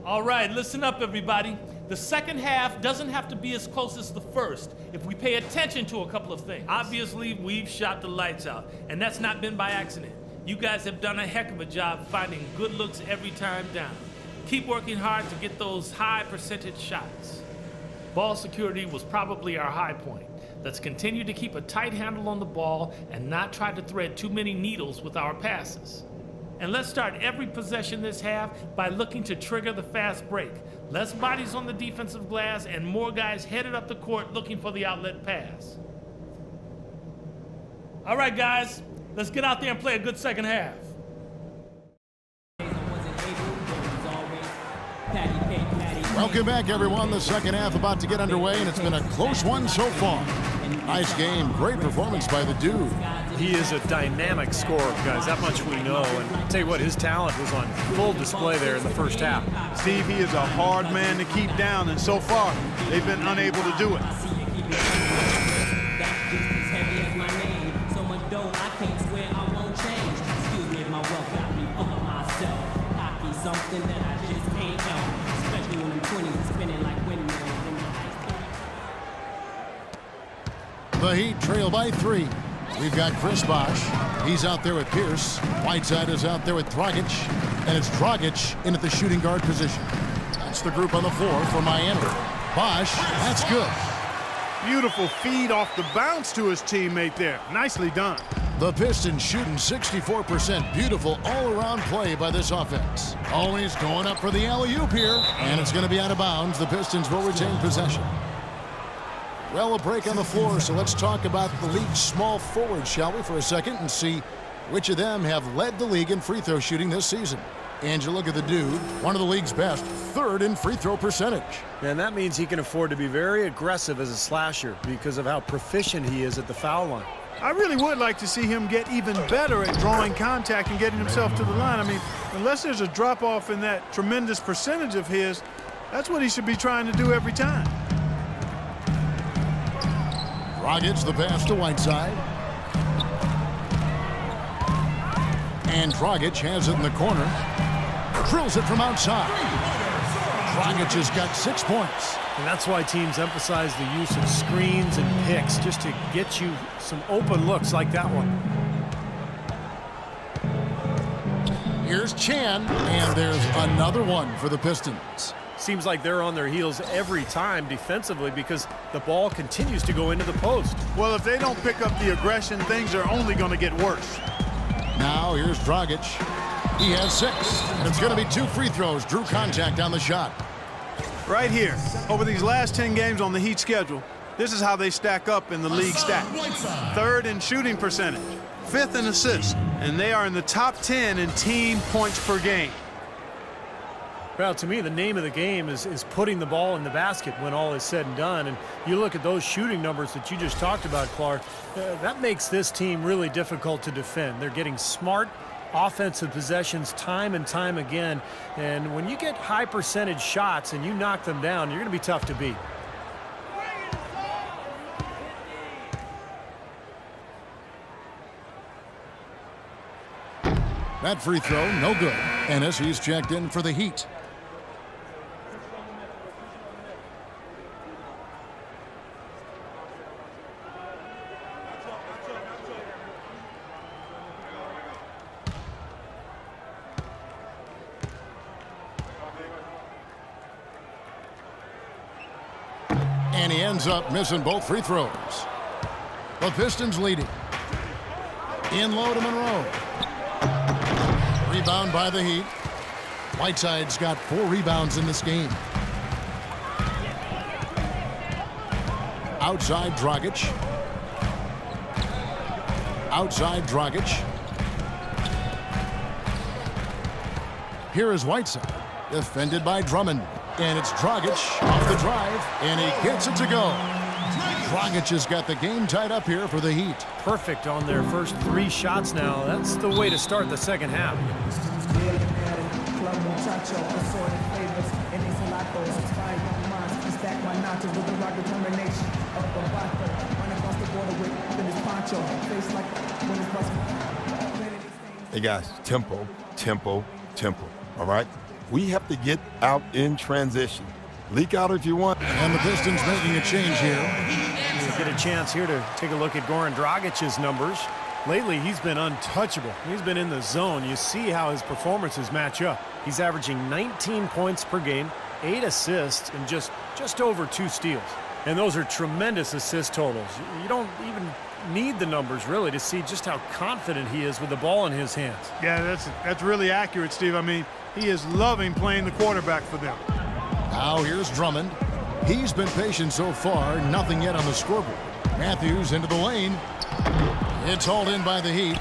All right, listen up, everybody. The second half doesn't have to be as close as the first if we pay attention to a couple of things. Obviously, we've shot the lights out, and that's not been by accident. You guys have done a heck of a job finding good looks every time down. Keep working hard to get those high percentage shots. Ball security was probably our high point. Let's continue to keep a tight handle on the ball and not try to thread too many needles with our passes. And let's start every possession this half by looking to trigger the fast break. Less bodies on the defensive glass and more guys headed up the court looking for the outlet pass. All right, guys, let's get out there and play a good second half. Welcome back, everyone. The second half about to get underway, and it's been a close one so far. Nice game. Great performance by the dude. He is a dynamic scorer, guys. That much we know. And I'll tell you what, his talent was on full display there in the first half. Steve, he is a hard man to keep down, and so far, they've been unable to do it. Something that I just can't help, especially when I'm 20 and spinning like windmills in the ice. The Heat trail by 3. We've got Chris Bosh. He's out there with Pierce. Whiteside is out there with Dragic. And it's Dragic in at the shooting guard position. That's the group on the floor for Miami. Bosh, that's good. Beautiful feed off the bounce to his teammate there. Nicely done. The Pistons shooting 64%. Beautiful all-around play by this offense. Always going up for the alley-oop here. And it's going to be out of bounds. The Pistons will retain possession. Well, a break on the floor, so let's talk about the league's small forwards, shall we, for a second, and see which of them have led the league in free throw shooting this season. And you look at the dude, one of the league's best, 3rd in free throw percentage. And that means he can afford to be very aggressive as a slasher because of how proficient he is at the foul line. I really would like to see him get even better at drawing contact and getting himself to the line. I mean, unless there's a drop-off in that tremendous percentage of his, that's what he should be trying to do every time. Dragic, the pass to Whiteside. And Dragic has it in the corner. Drills it from outside. Dragic has got 6 points. And that's why teams emphasize the use of screens and picks, just to get you some open looks like that one. Here's Chan, and there's another one for the Pistons. Seems like they're on their heels every time defensively because the ball continues to go into the post. Well, if they don't pick up the aggression, things are only going to get worse. Now here's Dragic. He has 6, and it's going to be 2 free throws. Drew contact on the shot. Right here, over these last 10 games on the Heat schedule, this is how they stack up in the league stat. 3rd in shooting percentage, 5th in assists, and they are in the top 10 in team points per game. Well, to me, the name of the game is putting the ball in the basket when all is said and done. And you look at those shooting numbers that you just talked about, Clark, that makes this team really difficult to defend. They're getting smart offensive possessions time and time again. And when you get high percentage shots and you knock them down, you're going to be tough to beat. That free throw, no good. Ennis, he's checked in for the Heat. And he ends up missing both free throws. The Pistons leading. In low to Monroe. Rebound by the Heat. Whiteside's got 4 rebounds in this game. Outside Dragic. Outside Dragic. Here is Whiteside. Defended by Drummond. And it's Dragic off the drive. And he gets it to go. Dragic has got the game tied up here for the Heat. Perfect on their first 3 shots now. That's the way to start the second half. Hey guys, tempo, tempo, tempo, all right? We have to get out in transition. Leak out if you want. And the Pistons making a change here. You get a chance here to take a look at Goran Dragic's numbers. Lately, he's been untouchable. He's been in the zone. You see how his performances match up. He's averaging 19 points per game, 8 assists, and just over 2 steals. And those are tremendous assist totals. You don't even need the numbers, really, to see just how confident he is with the ball in his hands. Yeah, that's really accurate, Steve. I mean, he is loving playing the quarterback for them. Now here's Drummond. He's been patient so far. Nothing yet on the scoreboard. Matthews into the lane. It's hauled in by the Heat.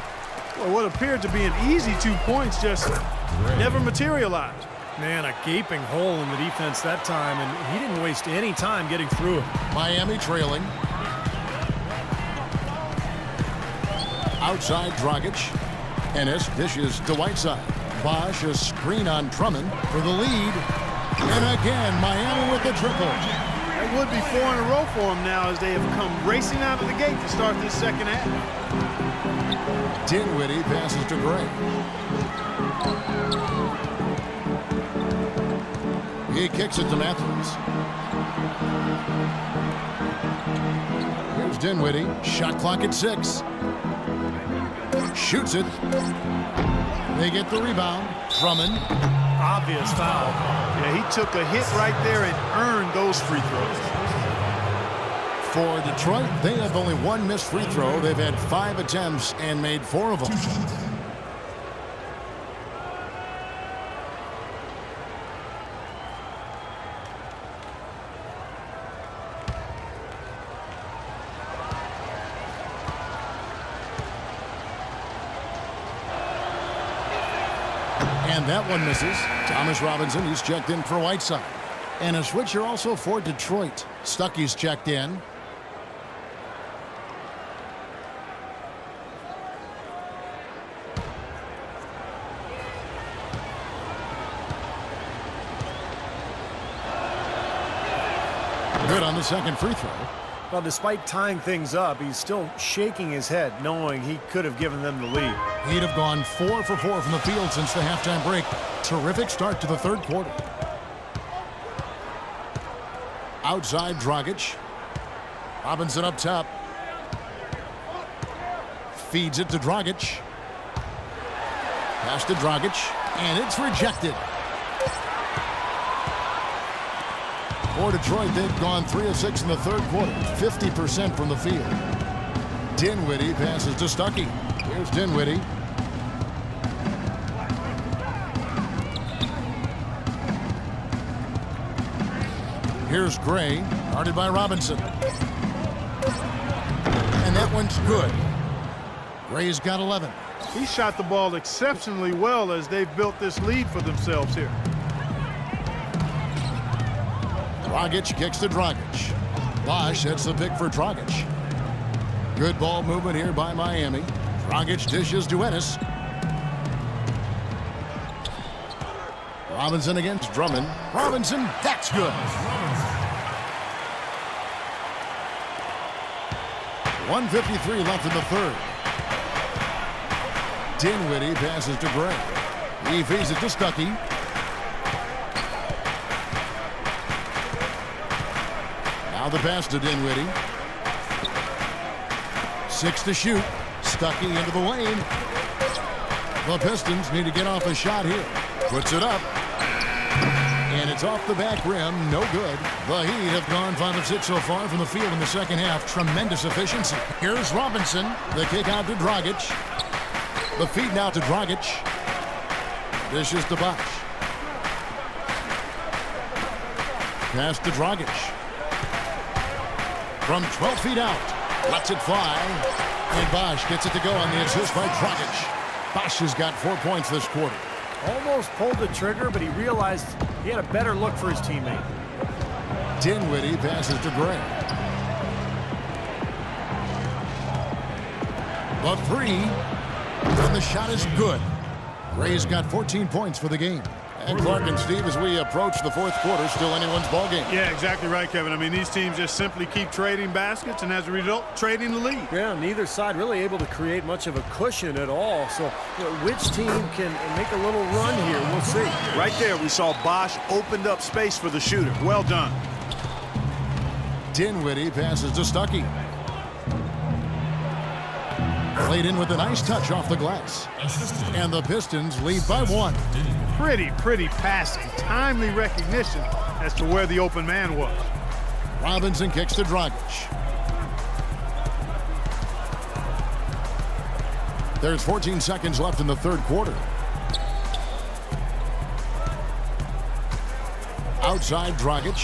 Well, what appeared to be an easy 2 points just never materialized. Man, a gaping hole in the defense that time, and he didn't waste any time getting through it. Miami trailing. Outside Dragic. Ennis dishes to Whiteside. Bosch a screen on Drummond for the lead. And again, Miami with the triple. It would be 4 in a row for them now as they have come racing out of the gate to start this second half. Dinwiddie passes to Gray. He kicks it to Matthews. Here's Dinwiddie. Shot clock at 6. Shoots it. They get the rebound. Drummond. Obvious foul. Yeah, he took a hit right there and earned those free throws. For Detroit, they have only 1 missed free throw. They've had 5 attempts and made 4 of them. And that one misses. Thomas Robinson, he's checked in for Whiteside. And a switcher also for Detroit. Stuckey's checked in. Good on the second free throw. Well, despite tying things up, he's still shaking his head, knowing he could have given them the lead. He'd have gone 4 for 4 from the field since the halftime break. Terrific start to the third quarter. Outside Dragic. Robinson up top. Feeds it to Dragic. Pass to Dragic, and it's rejected. For Detroit, they've gone 3 of 6 in the third quarter, 50% from the field. Dinwiddie passes to Stuckey. Here's Dinwiddie. Here's Gray, guarded by Robinson. And that one's good. Gray's got 11. He shot the ball exceptionally well as they've built this lead for themselves here. Dragic kicks to Dragic. Bosch hits the pick for Dragic. Good ball movement here by Miami. Dragic dishes to Ennis. Robinson against Drummond. Robinson, that's good. 1:53 left in the third. Dinwiddie passes to Gray. He feeds it to Stuckey. Now the pass to Dinwiddie. 6 to shoot. Stuckey into the lane. The Pistons need to get off a shot here. Puts it up. And it's off the back rim. No good. The Heat have gone 5 of 6 so far from the field in the second half. Tremendous efficiency. Here's Robinson. The kick out to Dragic. The feed now to Dragic. Dishes to Bosch. Pass to Dragic. From 12 feet out. Lets it fly. And Bosch gets it to go on the assist by Dragic. Bosch has got 4 points this quarter. Almost pulled the trigger, but he realized he had a better look for his teammate. Dinwiddie passes to Gray. The three. And the shot is good. Gray's got 14 points for the game. And Clark and Steve, as we approach the fourth quarter, still anyone's ball game. Yeah, exactly right, Kevin. I mean, these teams just simply keep trading baskets and as a result, trading the lead. Yeah, neither side really able to create much of a cushion at all. So which team can make a little run here? We'll see. Right there, we saw Bosch opened up space for the shooter. Well done. Dinwiddie passes to Stuckey. Played in with a nice touch off the glass. And the Pistons lead by 1. Pretty passing. Timely recognition as to where the open man was. Robinson kicks to Dragic. There's 14 seconds left in the third quarter. Outside Dragic.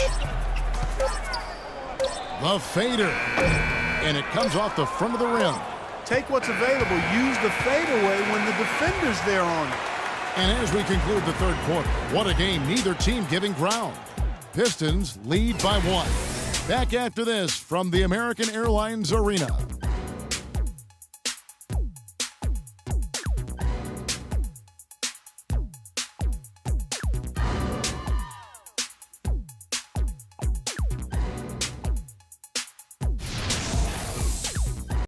The fader. And it comes off the front of the rim. Take what's available. Use the fadeaway when the defender's there on it. And as we conclude the third quarter, what a game, neither team giving ground. Pistons lead by 1. Back after this from the American Airlines Arena.